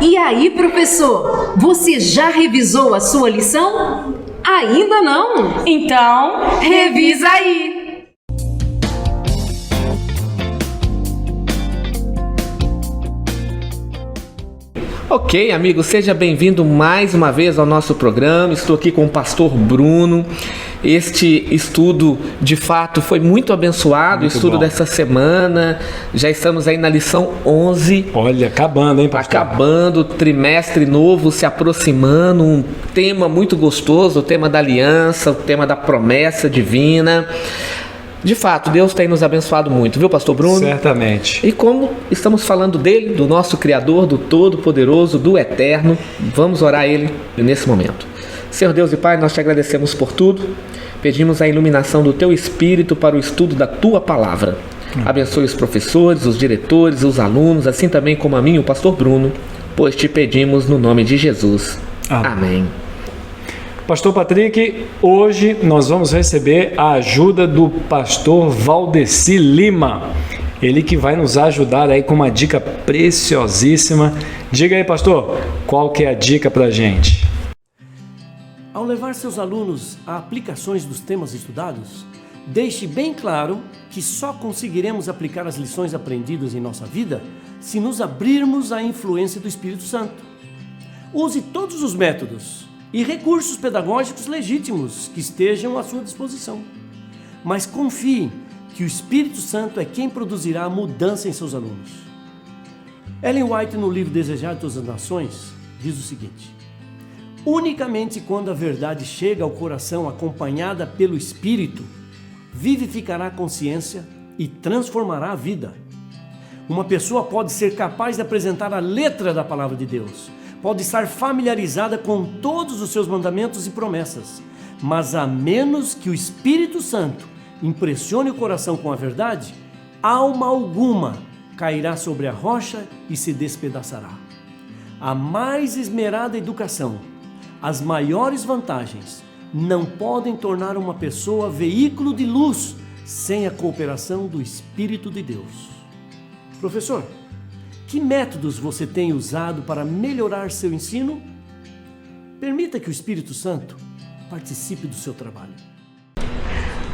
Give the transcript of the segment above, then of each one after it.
E aí, professor, você já revisou a sua lição? Ainda não? Então, revisa aí! Ok, amigo, seja bem-vindo mais uma vez ao nosso programa. Estou aqui com o pastor Bruno. Este estudo, de fato, foi muito abençoado, o estudo dessa semana. Já estamos aí na lição 11. Olha, acabando, hein, pastor? Acabando, trimestre novo se aproximando, um tema muito gostoso, o tema da aliança, o tema da promessa divina. De fato, Deus tem nos abençoado muito, viu, pastor Bruno? Certamente. E como estamos falando dele, do nosso Criador, do Todo-Poderoso, do Eterno, vamos orar a Ele nesse momento. Senhor Deus e Pai, nós te agradecemos por tudo. Pedimos a iluminação do Teu Espírito para o estudo da Tua Palavra. Abençoe os professores, os diretores, os alunos, assim também como a mim, o pastor Bruno, pois te pedimos no nome de Jesus. Amém. Pastor Patrick, hoje nós vamos receber a ajuda do pastor Valdeci Lima. Ele que vai nos ajudar aí com uma dica preciosíssima. Diga aí, pastor, qual que é a dica pra gente? Ao levar seus alunos a aplicações dos temas estudados, deixe bem claro que só conseguiremos aplicar as lições aprendidas em nossa vida se nos abrirmos à influência do Espírito Santo. Use todos os métodos e recursos pedagógicos legítimos que estejam à sua disposição. Mas confie que o Espírito Santo é quem produzirá a mudança em seus alunos. Ellen White, no livro Desejar de Todas as Nações, diz o seguinte: unicamente quando a verdade chega ao coração acompanhada pelo Espírito, vivificará a consciência e transformará a vida. Uma pessoa pode ser capaz de apresentar a letra da palavra de Deus, pode estar familiarizada com todos os seus mandamentos e promessas, mas a menos que o Espírito Santo impressione o coração com a verdade, alma alguma cairá sobre a rocha e se despedaçará. A mais esmerada educação, as maiores vantagens, não podem tornar uma pessoa veículo de luz sem a cooperação do Espírito de Deus. Professor, que métodos você tem usado para melhorar seu ensino? Permita que o Espírito Santo participe do seu trabalho.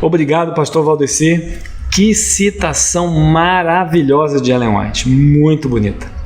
Obrigado, pastor Valdeci. Que citação maravilhosa de Ellen White, muito bonita.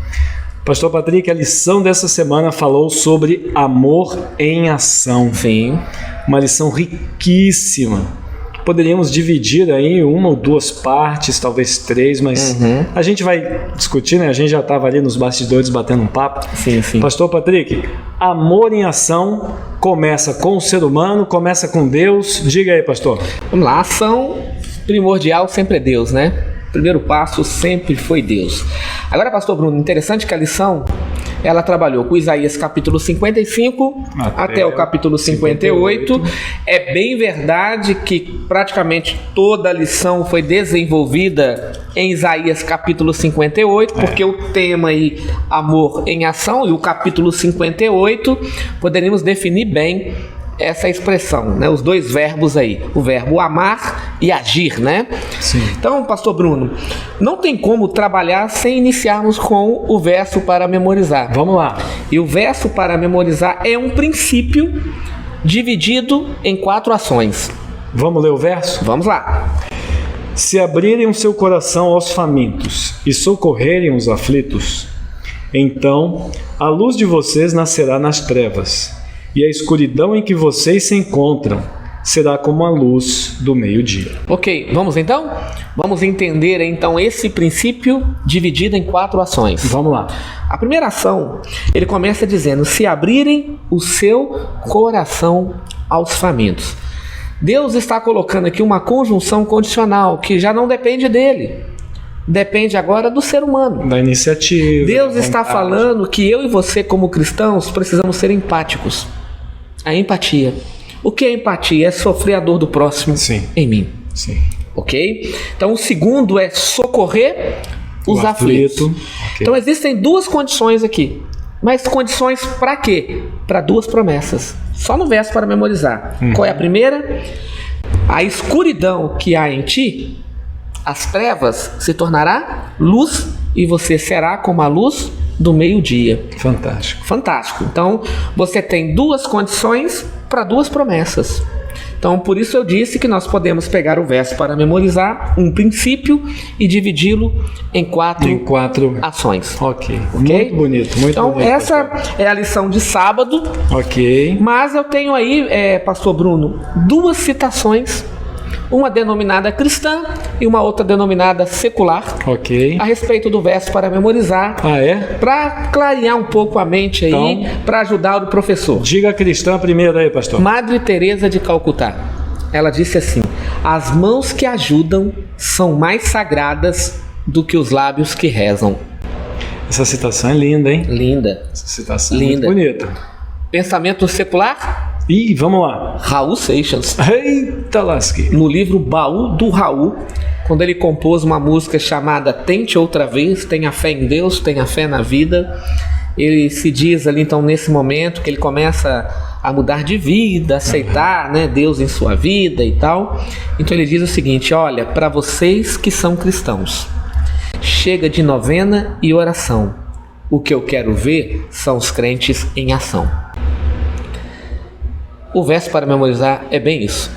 Pastor Patrick, a lição dessa semana falou sobre amor em ação. Sim. Uma lição riquíssima. Poderíamos dividir aí uma ou duas partes, talvez três, mas a gente vai discutir, né? A gente já estava ali nos bastidores batendo um papo. Sim, sim. Pastor Patrick, amor em ação começa com o ser humano, começa com Deus. Diga aí, pastor. Vamos lá, a ação primordial sempre é Deus, né? O primeiro passo sempre foi Deus. Agora, pastor Bruno, interessante que a lição, ela trabalhou com Isaías capítulo 55 até o capítulo 58. É bem verdade que praticamente toda a lição foi desenvolvida em Isaías capítulo 58, porque o tema aí, amor em ação, e o capítulo 58, poderíamos definir bem essa expressão, né? Os dois verbos aí, o verbo amar e agir, né? Sim. Então, pastor Bruno, não tem como trabalhar sem iniciarmos com o verso para memorizar. Vamos lá. E o verso para memorizar é um princípio dividido em 4 ações. Vamos ler o verso? Vamos lá. Se abrirem o seu coração aos famintos e socorrerem os aflitos, então a luz de vocês nascerá nas trevas, e a escuridão em que vocês se encontram será como a luz do meio-dia. Ok, vamos então? Vamos entender então esse princípio dividido em 4 ações. Vamos lá. A primeira ação, ele começa dizendo: se abrirem o seu coração aos famintos. Deus está colocando aqui uma conjunção condicional que já não depende dele. Depende agora do ser humano. Da iniciativa. Deus está falando que eu e você, como cristãos, precisamos ser empáticos. A empatia. O que é empatia? É sofrer a dor do próximo. Sim. Em mim. Sim. Ok? Então o segundo é socorrer os aflitos. Okay. Então existem 2 condições aqui. Mas condições para quê? Para 2 promessas. Só no verso para memorizar. Qual é a primeira? A escuridão que há em ti, as trevas, se tornará luz, e você será como a luz do meio-dia. Fantástico. Fantástico. Então, você tem duas condições para duas promessas. Então, por isso eu disse que nós podemos pegar o verso para memorizar, um princípio, e dividi-lo em quatro ações. Ok. Muito bonito, muito então, bonito. Então, essa é a lição de sábado. Ok. Mas eu tenho aí, pastor Bruno, duas citações, uma denominada cristã e uma outra denominada secular, ok, a respeito do verso para memorizar. Ah, é? Para clarear um pouco a mente aí, então, para ajudar o professor. Diga a cristã primeiro aí, pastor. Madre Teresa de Calcutá. Ela disse assim: as mãos que ajudam são mais sagradas do que os lábios que rezam. Essa citação é linda, hein? Linda. Essa citação linda. É muito bonita. Pensamento secular? Ih, vamos lá. Raul Seixas. Eita lasque. No livro Baú do Raul, quando ele compôs uma música chamada Tente Outra Vez, tenha fé em Deus, tenha fé na vida, ele se diz ali então nesse momento que ele começa a mudar de vida, aceitar, né, Deus em sua vida e tal. Então ele diz o seguinte: olha, para vocês que são cristãos, chega de novena e oração. O que eu quero ver são os crentes em ação. O verso para memorizar é bem isso.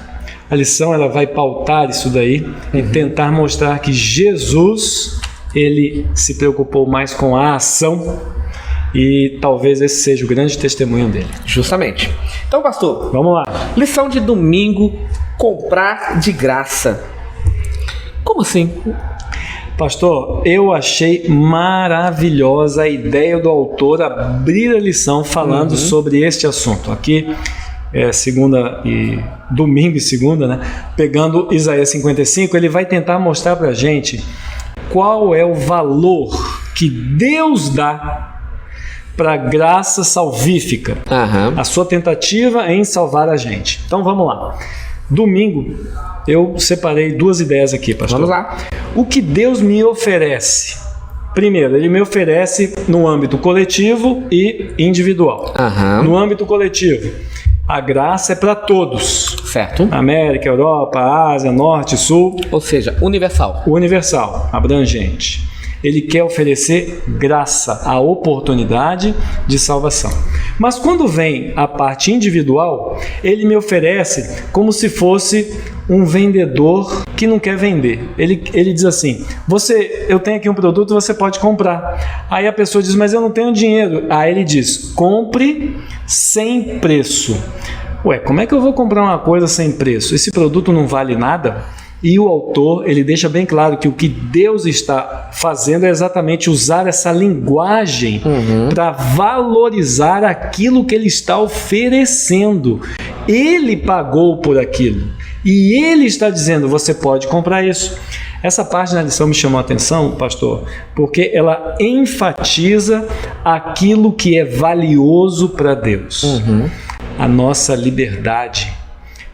A lição ela vai pautar isso daí e tentar mostrar que Jesus, ele se preocupou mais com a ação, e talvez esse seja o grande testemunho dele. Justamente. Então, pastor, vamos lá. Lição de domingo: comprar de graça. Como assim? Pastor, eu achei maravilhosa a ideia do autor abrir a lição falando sobre este assunto. Aqui segunda e domingo e segunda, né? Pegando Isaías 55, ele vai tentar mostrar pra gente qual é o valor que Deus dá para a graça salvífica, a sua tentativa em salvar a gente. Então vamos lá. Domingo eu separei duas ideias aqui, pastor. Vamos lá. O que Deus me oferece? Primeiro, ele me oferece no âmbito coletivo e individual. No âmbito coletivo, a graça é para todos. Certo. América, Europa, Ásia, Norte, Sul. Ou seja, universal. Universal, abrangente. Ele quer oferecer graça, a oportunidade de salvação. Mas quando vem a parte individual, ele me oferece como se fosse um vendedor que não quer vender. Ele diz assim: eu tenho aqui um produto, você pode comprar. Aí a pessoa diz: mas eu não tenho dinheiro. Aí ele diz: compre sem preço. Ué, como é que eu vou comprar uma coisa sem preço? Esse produto não vale nada? E o autor, ele deixa bem claro que o que Deus está fazendo é exatamente usar essa linguagem para valorizar aquilo que ele está oferecendo. Ele pagou por aquilo e ele está dizendo: você pode comprar isso. Essa parte da lição me chamou a atenção, pastor, porque ela enfatiza aquilo que é valioso para Deus. A nossa liberdade.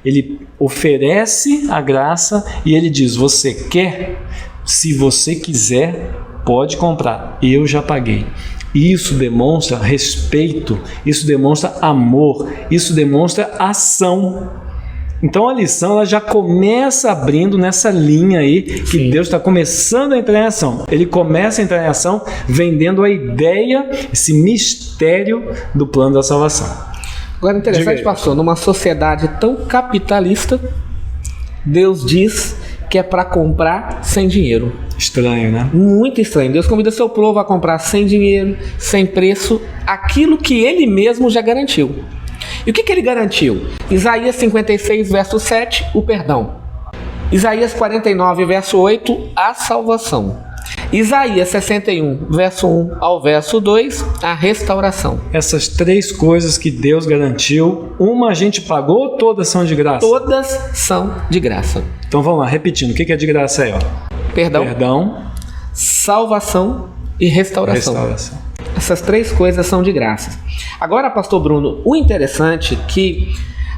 Ele oferece a graça e ele diz: você quer? Se você quiser, pode comprar. Eu já paguei. Isso demonstra respeito, isso demonstra amor, isso demonstra ação. Então a lição ela já começa abrindo nessa linha aí que Deus está começando a entrar em ação. Ele começa a entrar em ação vendendo a ideia, esse mistério do plano da salvação. Agora, interessante, pastor, numa sociedade tão capitalista, Deus diz que é para comprar sem dinheiro. Estranho, né? Muito estranho. Deus convida seu povo a comprar sem dinheiro, sem preço, aquilo que ele mesmo já garantiu. E o que ele garantiu? Isaías 56, verso 7, o perdão. Isaías 49, verso 8, a salvação. Isaías 61, verso 1 ao verso 2, a restauração. Essas três coisas que Deus garantiu, uma a gente pagou, todas são de graça? Todas são de graça. Então vamos lá, repetindo, o que é de graça aí? Perdão, salvação e restauração. Essas três coisas são de graça. Agora, pastor Bruno, o interessante é que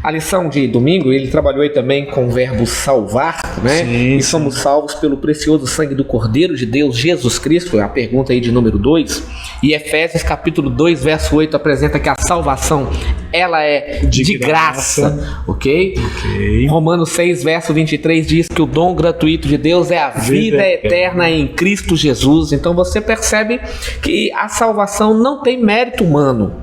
A lição de domingo, ele trabalhou aí também com o verbo salvar, né? Sim, e somos salvos pelo precioso sangue do Cordeiro de Deus, Jesus Cristo, é a pergunta aí de número 2. E Efésios capítulo 2, verso 8, apresenta que a salvação, ela é de graça, ok? Romanos 6, verso 23 diz que o dom gratuito de Deus é a vida eterna em Cristo Jesus. Então você percebe que a salvação não tem mérito humano.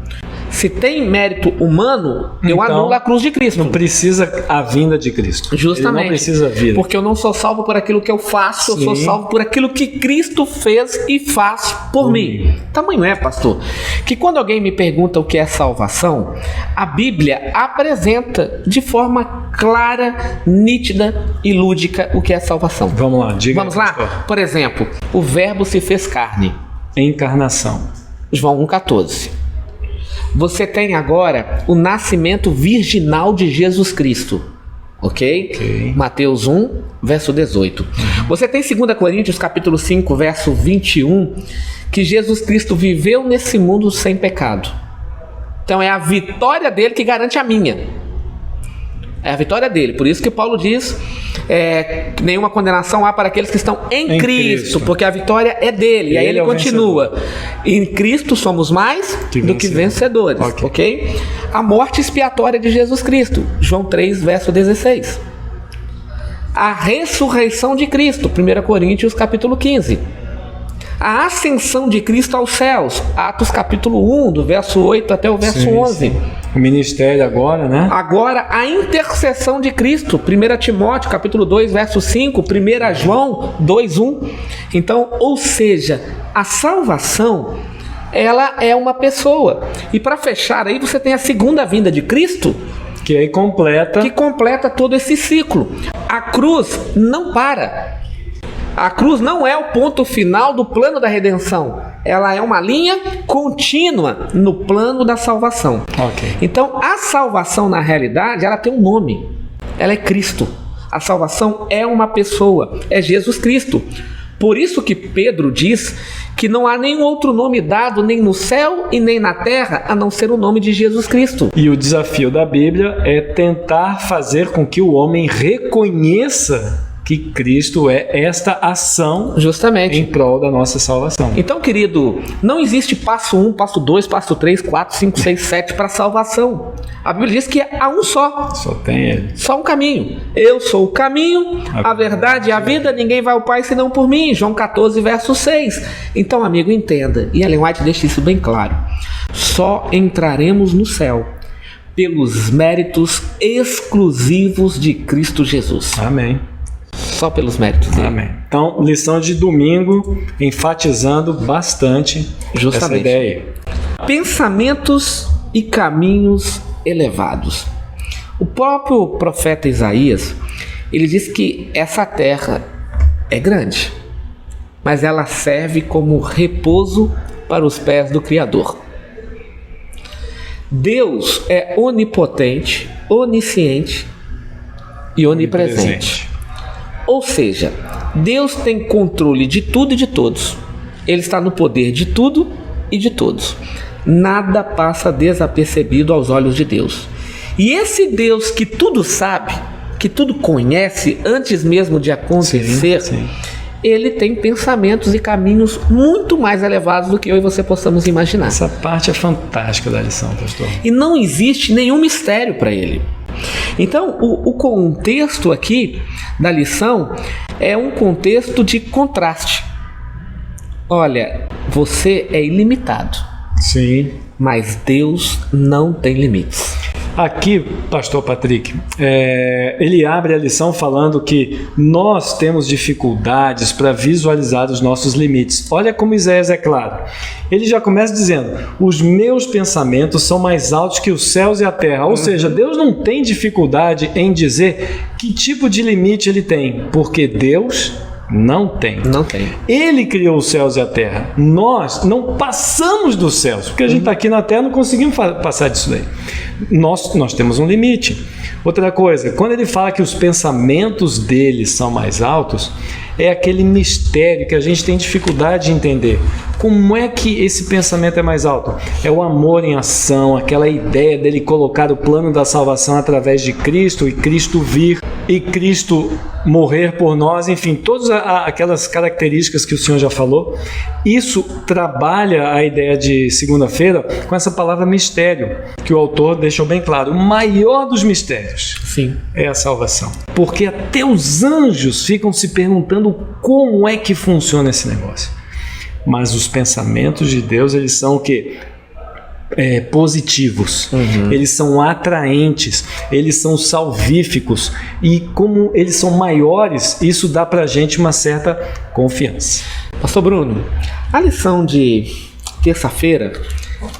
Se tem mérito humano, eu anulo a cruz de Cristo. Não precisa a vinda de Cristo. Justamente. Ele não precisa vir. Porque eu não sou salvo por aquilo que eu faço, Sim. eu sou salvo por aquilo que Cristo fez e faz por mim. Tamanho é, pastor, que quando alguém me pergunta o que é salvação, a Bíblia apresenta de forma clara, nítida e lúdica o que é salvação. Vamos lá, diga. Vamos lá? Pastor. Por exemplo, o verbo se fez carne. Encarnação. João 1,14. Você tem agora o nascimento virginal de Jesus Cristo. Ok? Mateus 1, verso 18. Você tem 2 Coríntios capítulo 5, verso 21, que Jesus Cristo viveu nesse mundo sem pecado. Então é a vitória dele que garante a minha. É a vitória dele. Por isso que Paulo diz que nenhuma condenação há para aqueles que estão em Cristo, porque a vitória é dele. E aí ele continua. Em Cristo somos mais do que vencedores. Ok? A morte expiatória de Jesus Cristo. João 3, verso 16. A ressurreição de Cristo. 1 Coríntios capítulo 15. A ascensão de Cristo aos céus. Atos capítulo 1, do verso 8 até o verso 11. Sim. O ministério agora, né? Agora, a intercessão de Cristo, 1 Timóteo, capítulo 2, verso 5, 1 João 2, 1. Então, ou seja, a salvação, ela é uma pessoa. E para fechar aí, você tem a segunda vinda de Cristo, que aí completa todo esse ciclo. A cruz não para. A cruz não é o ponto final do plano da redenção. Ela é uma linha contínua no plano da salvação. Então, a salvação, na realidade, ela tem um nome. Ela é Cristo. A salvação é uma pessoa. É Jesus Cristo. Por isso que Pedro diz que não há nenhum outro nome dado, nem no céu e nem na terra, a não ser o nome de Jesus Cristo. E o desafio da Bíblia é tentar fazer com que o homem reconheça que Cristo é esta ação justamente em prol da nossa salvação. Então, querido, não existe passo 1, passo 2, passo 3, 4, 5, 6, 7 para salvação. A Bíblia diz que há um só. Só tem ele. Só um caminho. Eu sou o caminho, a verdade e a vida, ninguém vai ao Pai senão por mim. João 14, verso 6. Então, amigo, entenda. E Ellen White deixa isso bem claro. Só entraremos no céu pelos méritos exclusivos de Cristo Jesus. Amém. Só pelos méritos dele. Amém. Então, lição de domingo, enfatizando bastante essa ideia. Pensamentos e caminhos elevados. O próprio profeta Isaías, ele diz que essa terra é grande, mas ela serve como repouso para os pés do Criador. Deus é onipotente, onisciente e onipresente. Ou seja, Deus tem controle de tudo e de todos. Ele está no poder de tudo e de todos. Nada passa desapercebido aos olhos de Deus. E esse Deus que tudo sabe, que tudo conhece antes mesmo de acontecer, ele tem pensamentos e caminhos muito mais elevados do que eu e você possamos imaginar. Essa parte é fantástica da lição, pastor. E não existe nenhum mistério para ele. Então, o contexto aqui da lição é um contexto de contraste. Olha, você é ilimitado. Sim. Mas Deus não tem limites. Aqui, pastor Patrick, ele abre a lição falando que nós temos dificuldades para visualizar os nossos limites. Olha como Isaías é claro. Ele já começa dizendo: os meus pensamentos são mais altos que os céus e a terra. Ou seja, Deus não tem dificuldade em dizer que tipo de limite ele tem, porque Deus não tem. Não tem. Ele criou os céus e a terra. Nós não passamos dos céus, porque a gente está aqui na terra e não conseguimos passar disso daí. Nós temos um limite. Outra coisa, quando ele fala que os pensamentos dele são mais altos, é aquele mistério que a gente tem dificuldade de entender. Como é que esse pensamento é mais alto? É o amor em ação, aquela ideia dele colocar o plano da salvação através de Cristo e Cristo vir e Cristo morrer por nós, enfim, todas aquelas características que o senhor já falou. Isso trabalha a ideia de segunda-feira com essa palavra mistério, que o autor deixou bem claro. O maior dos mistérios Sim. é a salvação. Porque até os anjos ficam se perguntando como é que funciona esse negócio. Mas os pensamentos de Deus, eles são o quê? Positivos, eles são atraentes, eles são salvíficos, e como eles são maiores, isso dá pra gente uma certa confiança. Pastor Bruno, a lição de terça-feira,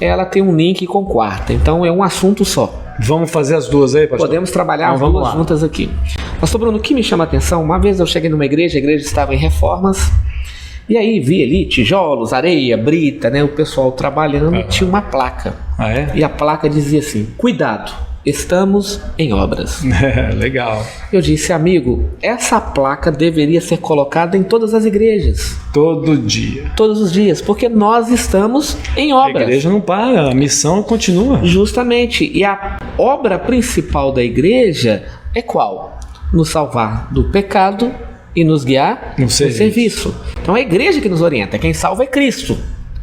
ela tem um link com quarta, então é um assunto só. Vamos fazer as duas aí, pastor? Podemos trabalhar as duas juntas aqui. Pastor Bruno, o que me chama a atenção, uma vez eu cheguei numa igreja, a igreja estava em reformas, e aí vi ali tijolos, areia, brita, né, o pessoal trabalhando, e tinha uma placa. Ah, é? E a placa dizia assim: cuidado, estamos em obras. Legal. Eu disse: amigo, essa placa deveria ser colocada em todas as igrejas. Todo dia. Todos os dias, porque nós estamos em obras. A igreja não para, a missão continua. Justamente. E a obra principal da igreja é qual? Nos salvar do pecado e nos guiar no serviço. Então é a igreja que nos orienta, quem salva é Cristo,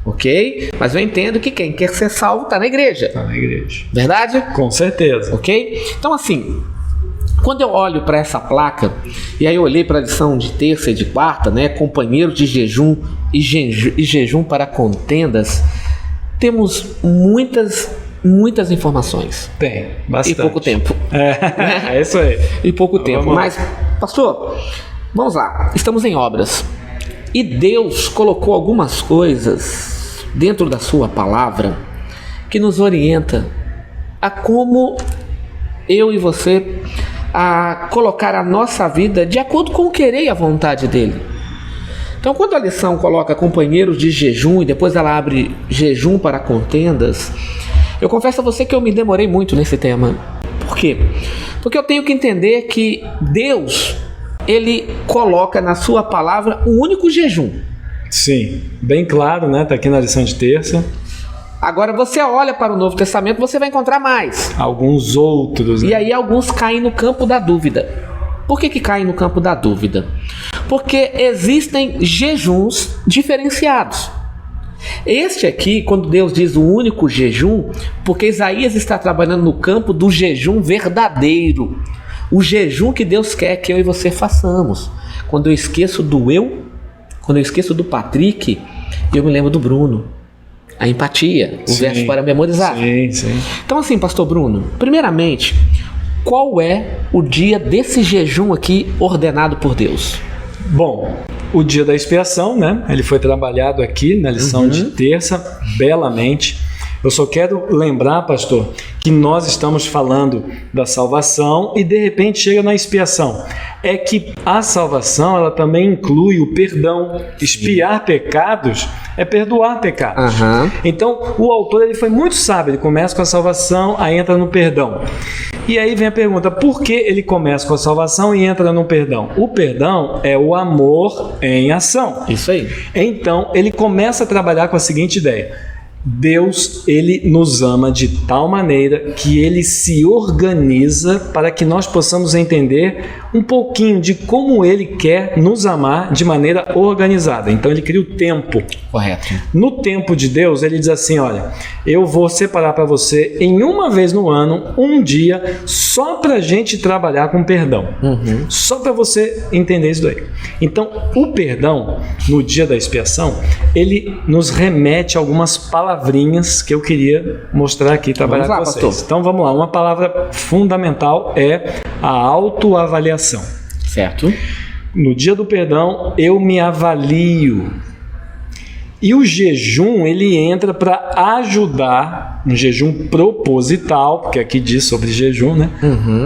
ok? Mas eu entendo que quem quer ser salvo está na igreja. Está na igreja. Verdade? Com certeza. Ok? Então assim, quando eu olho para essa placa, e aí eu olhei para a lição de terça e de quarta, né? Companheiro de jejum e jejum para contendas, temos muitas informações. Tem, bastante. E pouco tempo. É isso aí. E pouco tempo. Vamos lá. Mas, pastor, vamos lá. Estamos em obras. E Deus colocou algumas coisas dentro da sua palavra que nos orienta a como eu e você a colocar a nossa vida de acordo com o querer e a vontade dele. Então, quando a lição coloca companheiros de jejum e depois ela abre jejum para contendas, eu confesso a você que eu me demorei muito nesse tema. Por quê? Porque eu tenho que entender que Deus, ele coloca na sua palavra um único jejum. Sim, bem claro, né? Tá aqui na lição de terça. Agora você olha para o Novo Testamento, você vai encontrar mais. Alguns outros. E aí alguns caem no campo da dúvida. Por que caem no campo da dúvida? Porque existem jejuns diferenciados. Este aqui, quando Deus diz o único jejum, porque Isaías está trabalhando no campo do jejum verdadeiro. O jejum que Deus quer que eu e você façamos. Quando eu esqueço do eu, quando eu esqueço do Patrick, eu me lembro do Bruno. A empatia, o verso para memorizar. Sim. Então assim, pastor Bruno, primeiramente, qual é o dia desse jejum aqui ordenado por Deus? Bom, o dia da expiação, né? Ele foi trabalhado aqui na lição de terça, belamente. Eu só quero lembrar, pastor, que nós estamos falando da salvação e de repente chega na expiação. É que a salvação, ela também inclui o perdão. Expiar pecados é perdoar pecados. Então, o autor ele foi muito sábio. Ele começa com a salvação, aí entra no perdão. E aí vem a pergunta, por que ele começa com a salvação e entra no perdão? O perdão é o amor em ação. Isso aí. Então, ele começa a trabalhar com a seguinte ideia. Deus, ele nos ama de tal maneira que ele se organiza para que nós possamos entender um pouquinho de como ele quer nos amar de maneira organizada. Então ele cria o tempo. Correto. No tempo de Deus, ele diz assim, olha, eu vou separar para você em uma vez no ano, um dia, só para a gente trabalhar com perdão. Só para você entender isso daí. Então, o perdão, no dia da expiação, ele nos remete a algumas palavrinhas que eu queria mostrar aqui, trabalhar com vocês. Pastor. Então vamos lá, uma palavra fundamental é a autoavaliação. Certo. No dia do perdão, eu me avalio. E o jejum, ele entra para ajudar, um jejum proposital, porque aqui diz sobre jejum, né?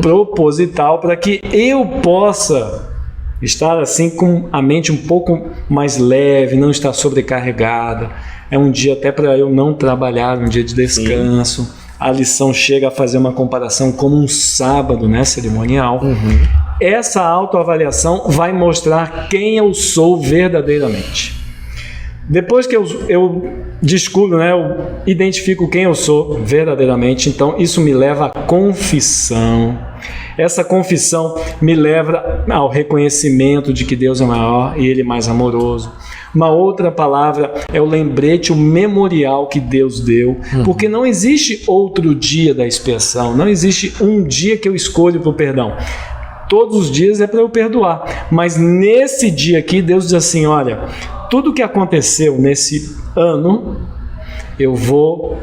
Proposital, para que eu possa estar assim com a mente um pouco mais leve, não estar sobrecarregada. É um dia até para eu não trabalhar, um dia de descanso. A lição chega a fazer uma comparação como um sábado, né, cerimonial. essa autoavaliação vai mostrar quem eu sou verdadeiramente. Depois que eu descubro, né, eu identifico quem eu sou verdadeiramente, então isso me leva à confissão. Essa confissão me leva ao reconhecimento de que Deus é maior e Ele é mais amoroso. Uma outra palavra é o lembrete, o memorial que Deus deu, porque não existe outro dia da expiação, não existe um dia que eu escolho para o perdão. Todos os dias é para eu perdoar, mas nesse dia aqui Deus diz assim, olha, tudo que aconteceu nesse ano, eu vou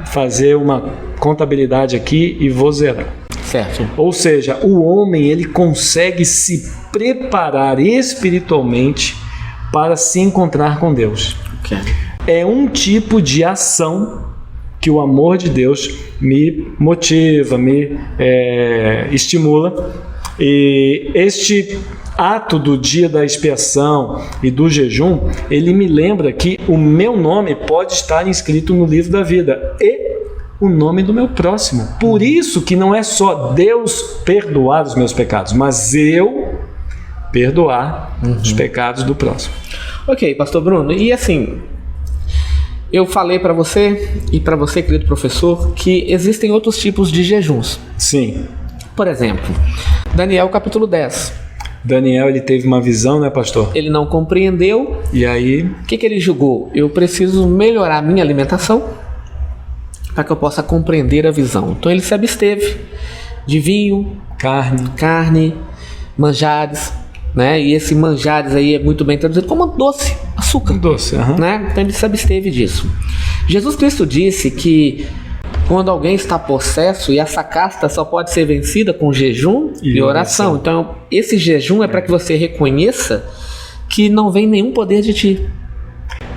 fazer uma contabilidade aqui e vou zerar. Certo. Ou seja, o homem ele consegue se preparar espiritualmente para se encontrar com Deus. Okay. É um tipo de ação que o amor de Deus me motiva, me estimula. E este ato do dia da expiação e do jejum, ele me lembra que o meu nome pode estar inscrito no livro da vida e o nome do meu próximo. Por isso que não é só Deus perdoar os meus pecados, mas eu perdoar os pecados do próximo. Ok, pastor Bruno, e assim, eu falei para você e para você, querido professor, que existem outros tipos de jejuns. Sim. Por exemplo, Daniel capítulo 10. Daniel, ele teve uma visão, né, pastor? Ele não compreendeu. E aí? O que ele julgou? Eu preciso melhorar a minha alimentação para que eu possa compreender a visão. Então ele se absteve de vinho, carne, manjares, né? E esse manjares aí é muito bem traduzido como doce, açúcar. Doce, né? Então ele se absteve disso. Jesus Cristo disse que quando alguém está possesso e essa casta só pode ser vencida com jejum e oração. Então esse jejum é para que você reconheça que não vem nenhum poder de ti.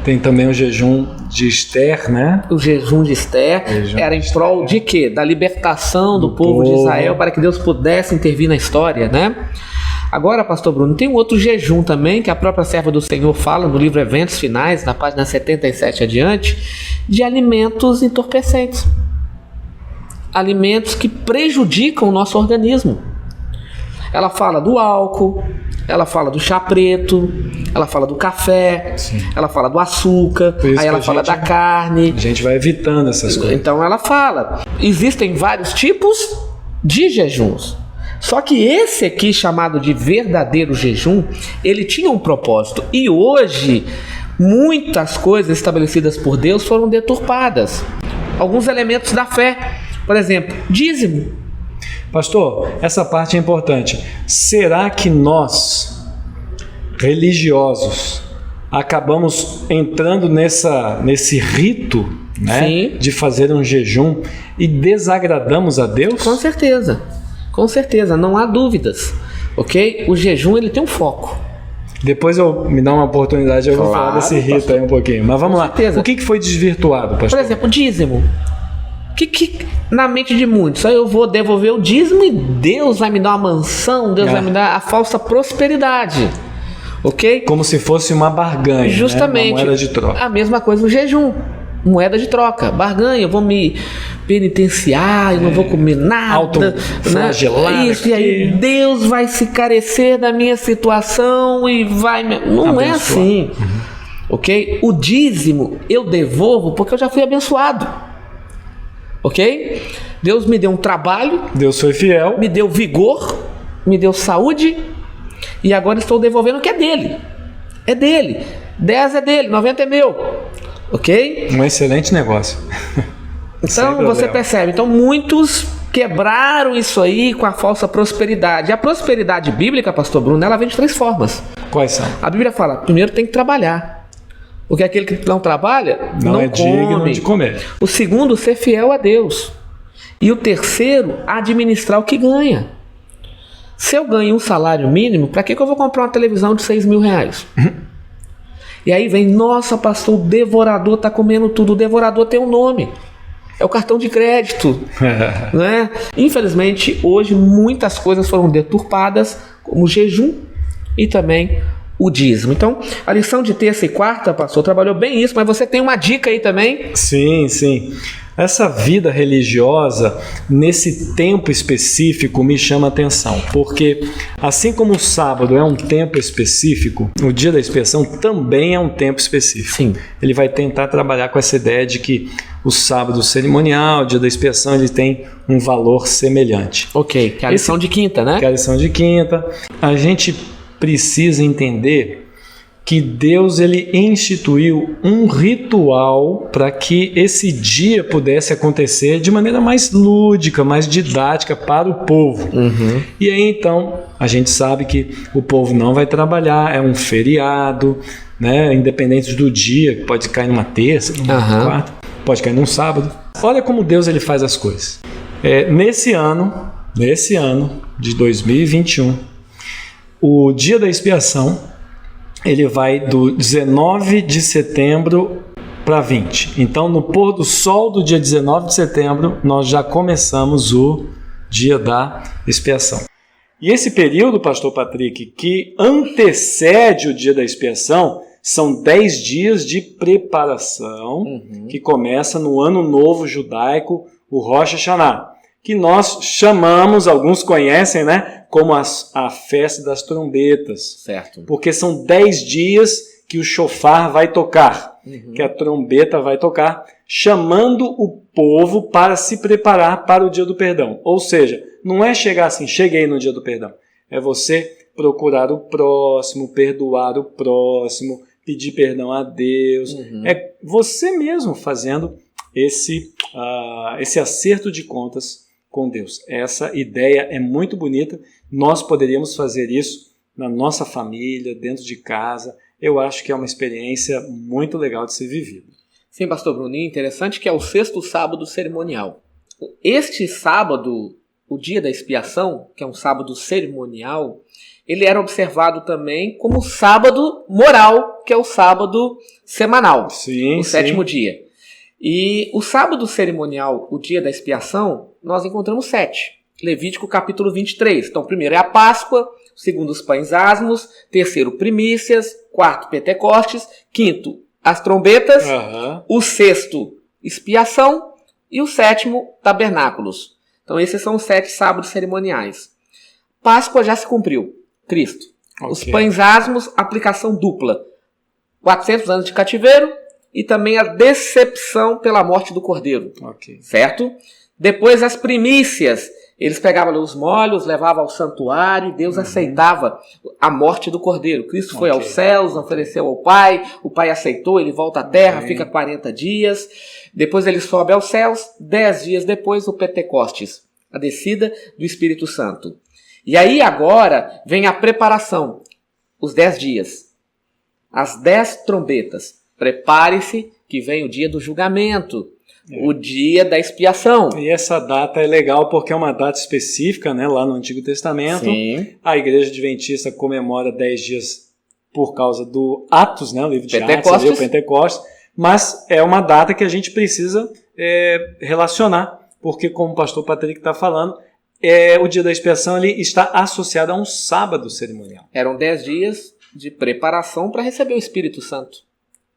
Tem também o jejum de Esther, né? O jejum de Esther era em prol de quê? Da libertação do povo de Israel, para que Deus pudesse intervir na história, né? Agora, pastor Bruno, tem um outro jejum também, que a própria serva do Senhor fala no livro Eventos Finais, na página 77 adiante, de alimentos entorpecentes. Alimentos que prejudicam o nosso organismo. Ela fala do álcool, ela fala do chá preto, ela fala do café, sim, ela fala do açúcar, aí ela fala da carne. A gente vai evitando essas coisas. Então ela fala, existem vários tipos de jejuns. Só que esse aqui, chamado de verdadeiro jejum, ele tinha um propósito. E hoje, muitas coisas estabelecidas por Deus foram deturpadas. Alguns elementos da fé, por exemplo, dízimo. Pastor, essa parte é importante. Será que nós, religiosos, acabamos entrando nesse rito, né, de fazer um jejum e desagradamos a Deus? Com certeza, não há dúvidas, ok? O jejum ele tem um foco. Depois me dá uma oportunidade, eu vou falar desse rito, pastor, aí um pouquinho. Mas vamos lá, o que foi desvirtuado, pastor? Por exemplo, o dízimo. Que na mente de muitos, aí eu vou devolver o dízimo e Deus vai me dar uma mansão, Deus vai me dar a falsa prosperidade, ok? Como se fosse uma barganha, justamente, né? Uma moeda de troca. A mesma coisa no jejum, moeda de troca, barganha, eu vou me penitenciar, eu não vou comer nada, autoflagelar, né? Isso, e aí Deus vai se carecer da minha situação e vai me... Não abençoar. É assim, ok? O dízimo eu devolvo porque eu já fui abençoado. Ok? Deus me deu um trabalho, Deus foi fiel, me deu vigor, me deu saúde e agora estou devolvendo o que é dele. É dele. 10 é dele, 90 é meu. Ok? Um excelente negócio. Então você percebe, então muitos quebraram isso aí com a falsa prosperidade. A prosperidade bíblica, pastor Bruno, ela vem de 3 formas. Quais são? A Bíblia fala, primeiro tem que trabalhar. Porque aquele que não trabalha, não é digno de comer. O segundo, ser fiel a Deus. E o terceiro, administrar o que ganha. Se eu ganho um salário mínimo, para que eu vou comprar uma televisão de 6 mil reais? E aí vem, nossa pastor, o devorador está comendo tudo. O devorador tem um nome. É o cartão de crédito. Né? Infelizmente, hoje muitas coisas foram deturpadas, como o jejum e também o dízimo. Então, a lição de terça e quarta, pastor, trabalhou bem isso, mas você tem uma dica aí também? Sim, sim. Essa vida religiosa, nesse tempo específico, me chama a atenção, porque assim como o sábado é um tempo específico, o dia da expiação também é um tempo específico. Sim. Ele vai tentar trabalhar com essa ideia de que o sábado cerimonial, o dia da expiação, ele tem um valor semelhante. Ok, que é a lição de quinta, né? Que é a lição de quinta. A gente precisa entender que Deus ele instituiu um ritual para que esse dia pudesse acontecer de maneira mais lúdica, mais didática para o povo. E aí então a gente sabe que o povo não vai trabalhar, é um feriado, né? Independente do dia, pode cair numa terça, numa quarta, pode cair num sábado. Olha como Deus ele faz as coisas. Nesse ano de 2021, o dia da expiação ele vai do 19 de setembro para 20. Então, no pôr do sol do dia 19 de setembro, nós já começamos o dia da expiação. E esse período, pastor Patrick, que antecede o dia da expiação, são 10 dias de preparação, que começa no ano novo judaico, o Rosh Hashanah, que nós chamamos, alguns conhecem, né, como a festa das trombetas. Certo. Porque são 10 dias que o shofar vai tocar, que a trombeta vai tocar, chamando o povo para se preparar para o dia do perdão. Ou seja, não é chegar assim, cheguei no dia do perdão. É você procurar o próximo, perdoar o próximo, pedir perdão a Deus. É você mesmo fazendo esse acerto de contas com Deus. Essa ideia é muito bonita. Nós poderíamos fazer isso na nossa família, dentro de casa. Eu acho que é uma experiência muito legal de ser vivida. Sim, pastor Bruninho, interessante que é o sexto sábado cerimonial. Este sábado, o dia da expiação, que é um sábado cerimonial, ele era observado também como sábado moral, que é o sábado semanal, Sim, o sétimo dia. E o sábado cerimonial, o dia da expiação, nós encontramos 7. Levítico capítulo 23. Então, primeiro é a Páscoa, segundo os pães asmos, terceiro primícias, quarto Pentecostes, quinto as trombetas, o sexto expiação e o sétimo tabernáculos. Então, esses são os 7 sábados cerimoniais. Páscoa já se cumpriu, Cristo. Os pães asmos, aplicação dupla. 400 anos de cativeiro e também a decepção pela morte do cordeiro. Certo? Depois as primícias. Eles pegavam os molhos, levavam ao santuário e Deus aceitava a morte do cordeiro. Cristo foi aos céus, ofereceu ao Pai, o Pai aceitou, ele volta à terra, fica 40 dias. Depois ele sobe aos céus, 10 dias depois o Pentecostes, a descida do Espírito Santo. E aí agora vem a preparação, os 10 dias, as 10 trombetas. Prepare-se que vem o dia do julgamento. O dia da expiação. E essa data é legal porque é uma data específica, né, lá no Antigo Testamento. Sim. A Igreja Adventista comemora 10 dias por causa do Atos, né, o livro de Atos, ali, o Pentecostes. Mas é uma data que a gente precisa relacionar, porque como o pastor Patrick está falando, o dia da expiação ele está associado a um sábado cerimonial. Eram 10 dias de preparação para receber o Espírito Santo.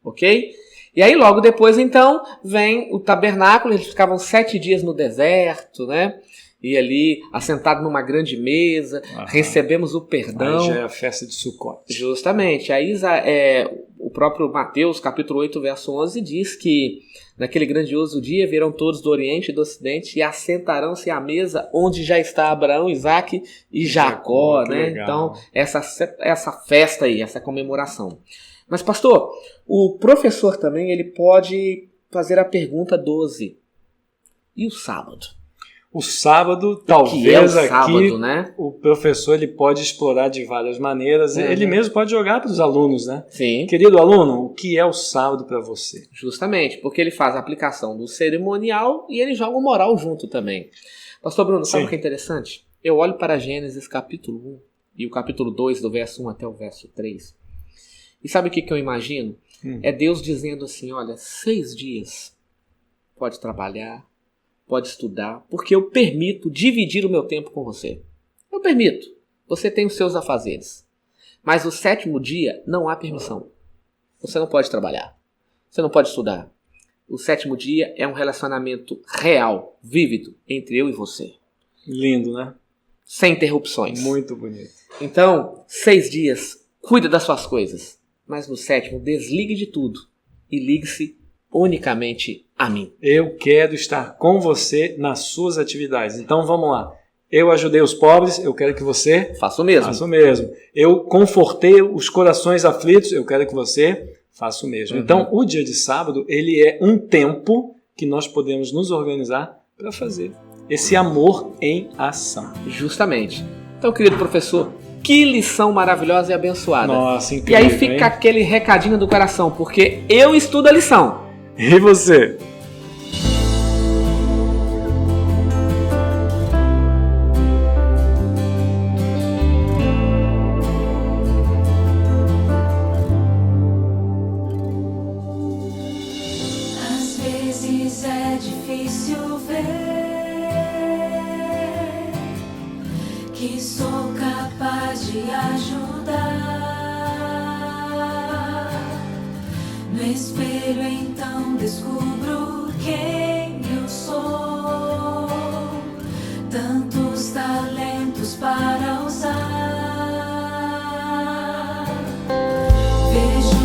Ok? E aí logo depois, então, vem o tabernáculo. Eles ficavam 7 dias no deserto, né? E ali, assentado numa grande mesa, recebemos o perdão. Aí já é a festa de Sukkot. Justamente. Aí o próprio Mateus, capítulo 8, verso 11, diz que naquele grandioso dia virão todos do Oriente e do Ocidente e assentarão-se à mesa onde já está Abraão, Isaque e Jacó, né? Legal. Então, essa festa aí, essa comemoração. Mas, pastor, o professor também ele pode fazer a pergunta 12. E o sábado? O sábado, talvez que é o sábado, aqui, né? O professor ele pode explorar de várias maneiras. Ele mesmo pode jogar para os alunos, né? Sim. Querido aluno, o que é o sábado para você? Justamente, porque ele faz a aplicação do cerimonial e ele joga o moral junto também. Pastor Bruno, sabe o que é interessante? Eu olho para Gênesis capítulo 1 e o capítulo 2, do verso 1 até o verso 3. E sabe o que eu imagino? É Deus dizendo assim, olha, 6 dias pode trabalhar, pode estudar, porque eu permito dividir o meu tempo com você. Eu permito. Você tem os seus afazeres. Mas no 7º dia não há permissão. Você não pode trabalhar. Você não pode estudar. O 7º dia é um relacionamento real, vívido, entre eu e você. Lindo, né? Sem interrupções. Muito bonito. Então, 6 dias, cuida das suas coisas. Mas no 7º, desligue de tudo e ligue-se unicamente a mim. Eu quero estar com você nas suas atividades. Então vamos lá. Eu ajudei os pobres, eu quero que você Faça o mesmo. faça o mesmo. Eu confortei os corações aflitos, eu quero que você faça o mesmo. Então, o dia de sábado, ele é um tempo que nós podemos nos organizar para fazer esse amor em ação. Justamente. Então, querido professor, que lição maravilhosa e abençoada. Nossa, E incrível, aí fica hein? aquele recadinho do coração, porque eu estudo a lição. E você? Às vezes é difícil ver que sou capaz de ajudar. No espelho então descubro quem eu sou. Tantos talentos para usar. Vejo